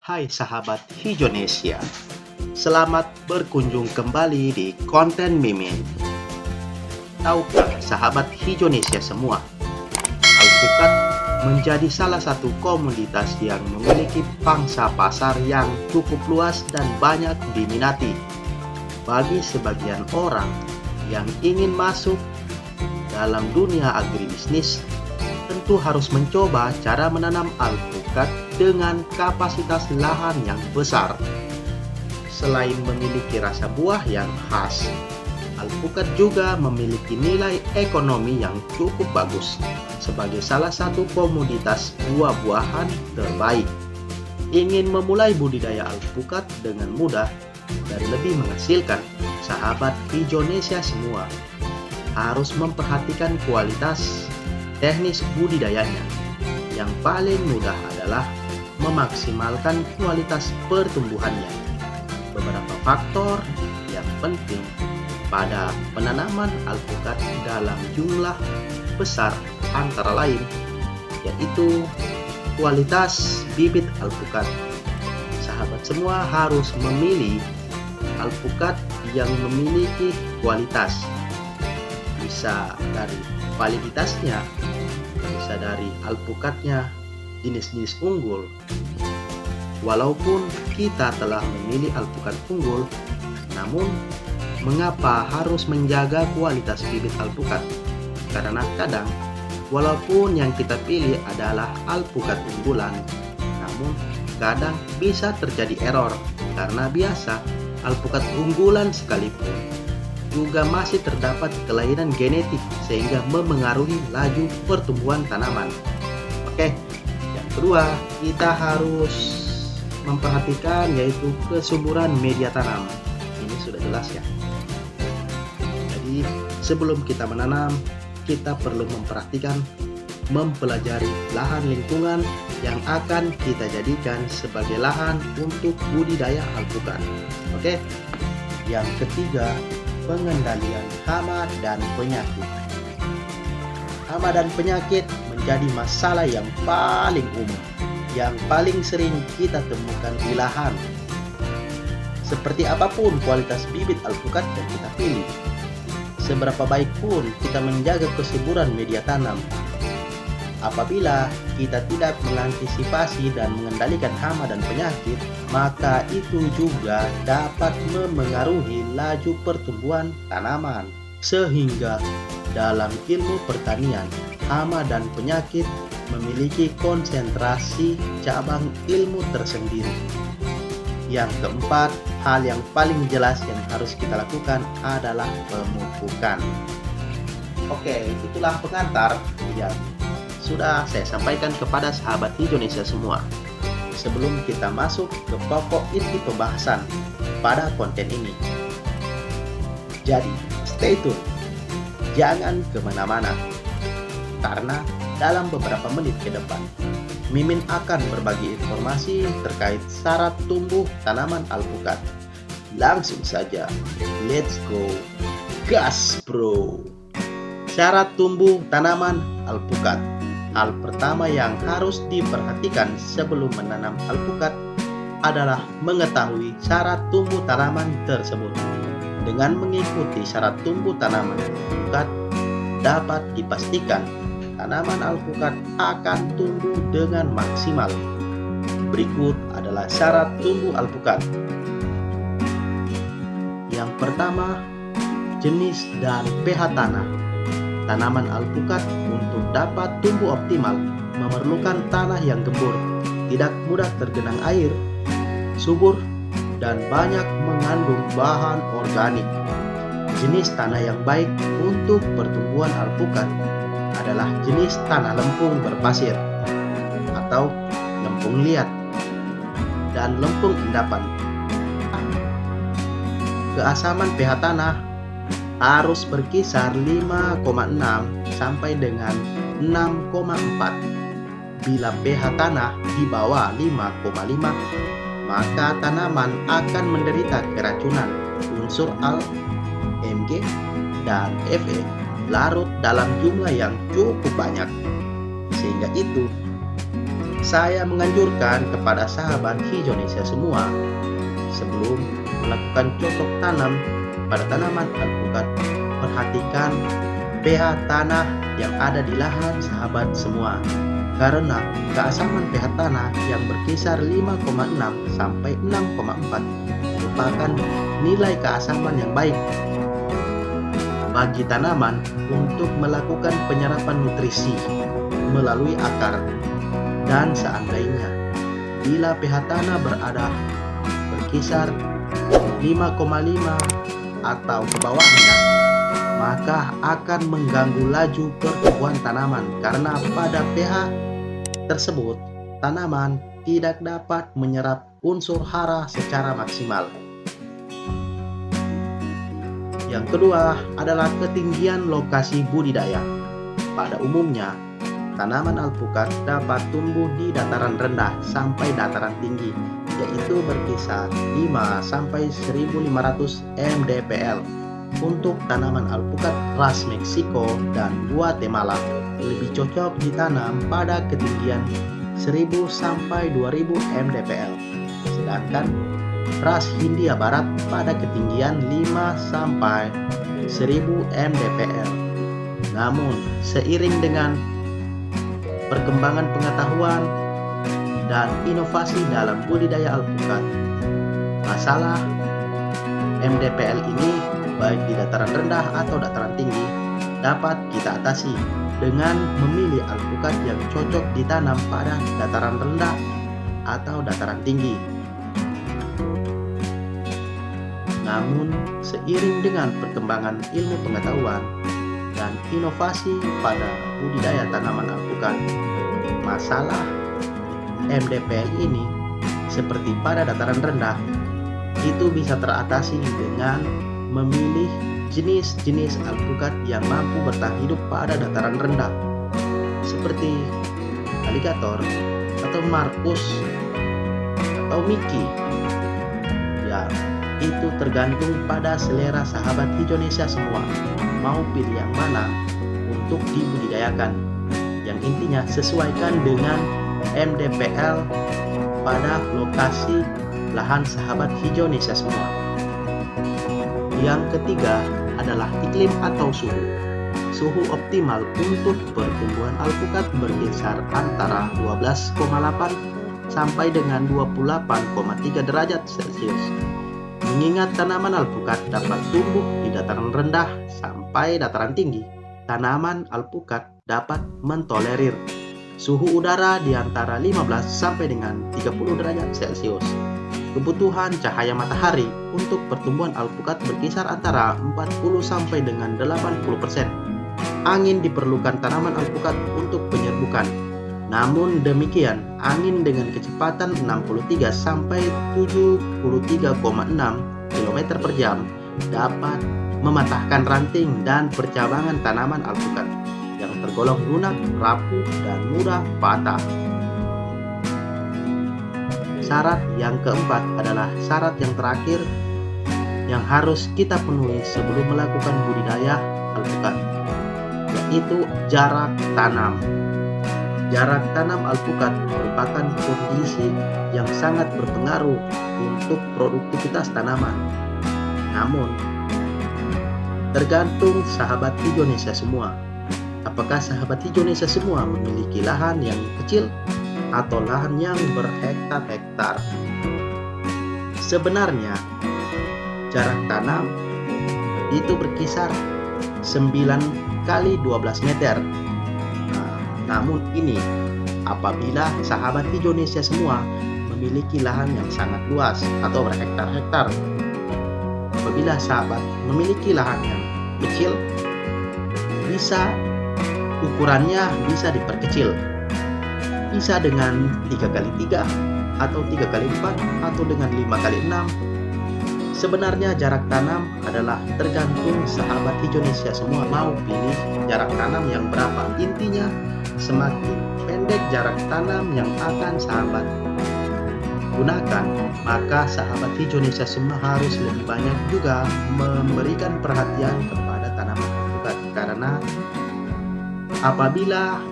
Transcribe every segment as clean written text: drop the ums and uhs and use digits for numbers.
Hai sahabat Hijonesia, selamat berkunjung kembali di konten Mimin. Tahukah sahabat Hijonesia semua, alpukat menjadi salah satu komoditas yang memiliki pangsa pasar yang cukup luas dan banyak diminati. Bagi sebagian orang yang ingin masuk dalam dunia agribisnis, tentu harus mencoba cara menanam alpukat dengan kapasitas lahan yang besar. Selain memiliki rasa buah yang khas, alpukat juga memiliki nilai ekonomi yang cukup bagus sebagai salah satu komoditas buah-buahan terbaik. Ingin memulai budidaya alpukat dengan mudah dan lebih menghasilkan, sahabat Hijonesia semua harus memperhatikan kualitas teknis budidayanya. Yang paling mudah adalah memaksimalkan kualitas pertumbuhannya. Beberapa faktor yang penting pada penanaman alpukat dalam jumlah besar antara lain yaitu kualitas bibit alpukat. Sahabat semua harus memilih alpukat yang memiliki kualitas, bisa dari validitasnya, bisa dari alpukatnya jenis-jenis unggul. Walaupun kita telah memilih alpukat unggul, namun mengapa harus menjaga kualitas bibit alpukat? Karena kadang walaupun yang kita pilih adalah alpukat unggulan, namun kadang bisa terjadi error karena biasa alpukat unggulan sekalipun juga masih terdapat kelainan genetik sehingga memengaruhi laju pertumbuhan tanaman. Oke, yang kedua kita harus memperhatikan yaitu kesuburan media tanam. Ini sudah jelas ya. Jadi sebelum kita menanam, kita perlu memperhatikan, mempelajari lahan lingkungan yang akan kita jadikan sebagai lahan untuk budidaya alpukat. Oke. Yang ketiga, pengendalian hama dan penyakit. Hama dan penyakit menjadi masalah yang paling umum, yang paling sering kita temukan di lahan. Seperti apapun kualitas bibit alpukat yang kita pilih, seberapa baik pun kita menjaga kesuburan media tanam, apabila kita tidak mengantisipasi dan mengendalikan hama dan penyakit, maka itu juga dapat memengaruhi laju pertumbuhan tanaman. Sehingga dalam ilmu pertanian, hama dan penyakit memiliki konsentrasi cabang ilmu tersendiri. Yang keempat, hal yang paling jelas yang harus kita lakukan adalah pemupukan. Oke, itulah pengantar yang sudah saya sampaikan kepada sahabat Indonesia semua. Sebelum kita masuk ke pokok inti pembahasan pada konten ini. Jadi, stay tune. Jangan kemana-mana. Karena dalam beberapa menit ke depan, Mimin akan berbagi informasi terkait syarat tumbuh tanaman alpukat. Langsung saja, let's go. Gas bro! Syarat tumbuh tanaman alpukat. Hal pertama yang harus diperhatikan sebelum menanam alpukat adalah mengetahui syarat tumbuh tanaman tersebut. Dengan mengikuti syarat tumbuh tanaman alpukat, dapat dipastikan tanaman alpukat akan tumbuh dengan maksimal. Berikut adalah syarat tumbuh alpukat. Yang pertama, jenis dan pH tanah. Tanaman alpukat untuk dapat tumbuh optimal memerlukan tanah yang gembur, tidak mudah tergenang air, subur, dan banyak mengandung bahan organik. Jenis tanah yang baik untuk pertumbuhan alpukat adalah jenis tanah lempung berpasir atau lempung liat dan lempung endapan. Keasaman pH tanah harus berkisar 5,6 sampai dengan 6,4. Bila pH tanah di bawah 5,5, maka tanaman akan menderita keracunan unsur Al, Mg, dan Fe larut dalam jumlah yang cukup banyak. Sehingga itu Saya menganjurkan kepada sahabat hijaunesia semua, sebelum melakukan cocok tanam pada tanaman alpukat, perhatikan pH tanah yang ada di lahan sahabat semua. Karena keasaman pH tanah yang berkisar 5,6 sampai 6,4 merupakan nilai keasaman yang baik bagi tanaman untuk melakukan penyerapan nutrisi melalui akar. Dan seandainya bila pH tanah berkisar 5,5 atau ke bawahnya, maka akan mengganggu laju pertumbuhan tanaman karena pada pH tersebut tanaman tidak dapat menyerap unsur hara secara maksimal. Yang kedua adalah ketinggian lokasi budidaya. Pada umumnya, tanaman alpukat dapat tumbuh di dataran rendah sampai dataran tinggi, yaitu berkisar 5 sampai 1500 mdpl. Untuk tanaman alpukat ras Meksiko dan Guatemala lebih cocok ditanam pada ketinggian 1000 sampai 2000 mdpl. Sedangkan ras Hindia Barat pada ketinggian 5 sampai 1000 mdpl. Namun, seiring dengan perkembangan pengetahuan dan inovasi dalam budidaya alpukat, masalah MDPL ini baik di dataran rendah atau dataran tinggi dapat kita atasi dengan memilih alpukat yang cocok ditanam pada dataran rendah atau dataran tinggi. Namun, seiring dengan perkembangan ilmu pengetahuan dan inovasi pada budidaya tanaman alpukat, masalah MDPL ini seperti pada dataran rendah itu bisa teratasi dengan memilih jenis-jenis alpukat yang mampu bertahan hidup pada dataran rendah seperti aligator atau markus atau Mickey. Ya, itu tergantung pada selera sahabat hijaunesia semua, mau pilih yang mana untuk dibudidayakan. Yang intinya sesuaikan dengan MDPL pada lokasi lahan sahabat hijaunesia semua. Yang ketiga adalah iklim atau suhu. Suhu optimal untuk pertumbuhan alpukat berkisar antara 12,8 sampai dengan 28,3 derajat Celcius. Mengingat tanaman alpukat dapat tumbuh di dataran rendah sampai dataran tinggi, tanaman alpukat dapat mentolerir suhu udara di antara 15 sampai dengan 30 derajat Celcius. Kebutuhan cahaya matahari untuk pertumbuhan alpukat berkisar antara 40 sampai dengan 80%. Angin diperlukan tanaman alpukat untuk penyerbukan. Namun demikian, angin dengan kecepatan 63 sampai 73,6 km per jam dapat mematahkan ranting dan percabangan tanaman alpukat yang tergolong lunak, rapuh, dan mudah patah. Syarat yang keempat adalah syarat yang terakhir yang harus kita penuhi sebelum melakukan budidaya alpukat, yaitu jarak tanam. Jarak tanam alpukat merupakan kondisi yang sangat berpengaruh untuk produktivitas tanaman. Namun, tergantung sahabat hijaunesia semua. Apakah sahabat hijaunesia semua memiliki lahan yang kecil atau lahan yang berhektar-hektar? Sebenarnya, jarak tanam itu berkisar 9 kali 12 meter. Namun ini apabila sahabat hijaunesia semua memiliki lahan yang sangat luas atau berhektar-hektar. Apabila sahabat memiliki lahan yang kecil, bisa ukurannya bisa diperkecil. Bisa dengan 3x3 atau 3x4 atau dengan 5x6. Sebenarnya jarak tanam adalah tergantung sahabat hijaunesia semua mau pilih jarak tanam yang berapa. Intinya semakin pendek jarak tanam yang akan sahabat gunakan, maka sahabat hijaunesia semua harus lebih banyak juga memberikan perhatian kepada tanaman alpukat. Karena apabila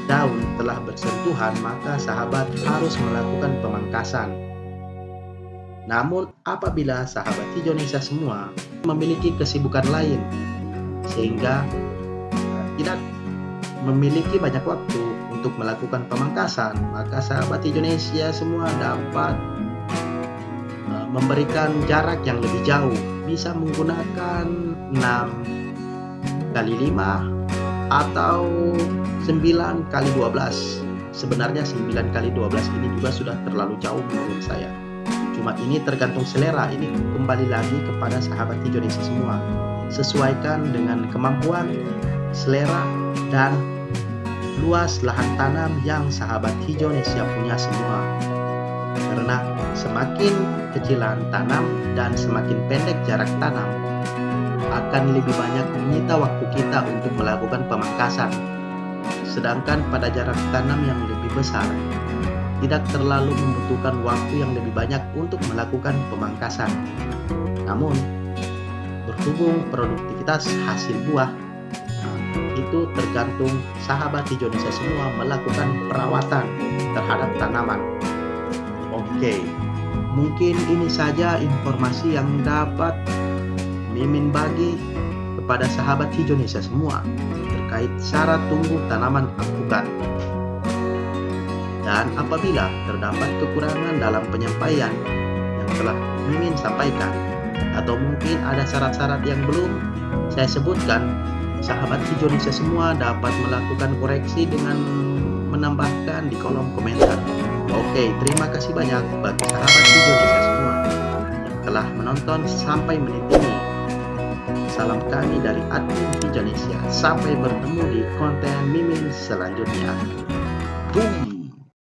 daun telah bersentuhan, maka sahabat harus melakukan pemangkasan. Namun apabila sahabat hijaunesia semua memiliki kesibukan lain sehingga tidak memiliki banyak waktu untuk melakukan pemangkasan, maka sahabat hijaunesia semua dapat memberikan jarak yang lebih jauh, bisa menggunakan 6 kali 5 atau 9 kali 12. Sebenarnya 9 kali 12 ini juga sudah terlalu jauh menurut saya. Cuma ini tergantung selera, ini kembali lagi kepada sahabat hijaunesia semua. Sesuaikan dengan kemampuan, selera, dan luas lahan tanam yang sahabat hijaunesia punya semua. Karena semakin kecilan tanam dan semakin pendek jarak tanam, akan lebih banyak menyita waktu kita untuk melakukan pemangkasan. Sedangkan pada jarak tanam yang lebih besar, tidak terlalu membutuhkan waktu yang lebih banyak untuk melakukan pemangkasan. Namun, berhubung produktivitas hasil buah, itu tergantung sahabat hijaunesia semua melakukan perawatan terhadap tanaman. Oke, mungkin ini saja informasi yang dapat Mimin bagi kepada sahabat hijaunesia semua terkait syarat tumbuh tanaman alpukat. Dan apabila terdapat kekurangan dalam penyampaian yang telah Mimin sampaikan, atau mungkin ada syarat-syarat yang belum saya sebutkan, sahabat hijaunesia semua dapat melakukan koreksi dengan menambahkan di kolom komentar. Oke, terima kasih banyak bagi sahabat hijaunesia semua yang telah menonton sampai menit ini. Salam kami dari admin Hijaunesia. Sampai bertemu di konten Mimin selanjutnya. Boom!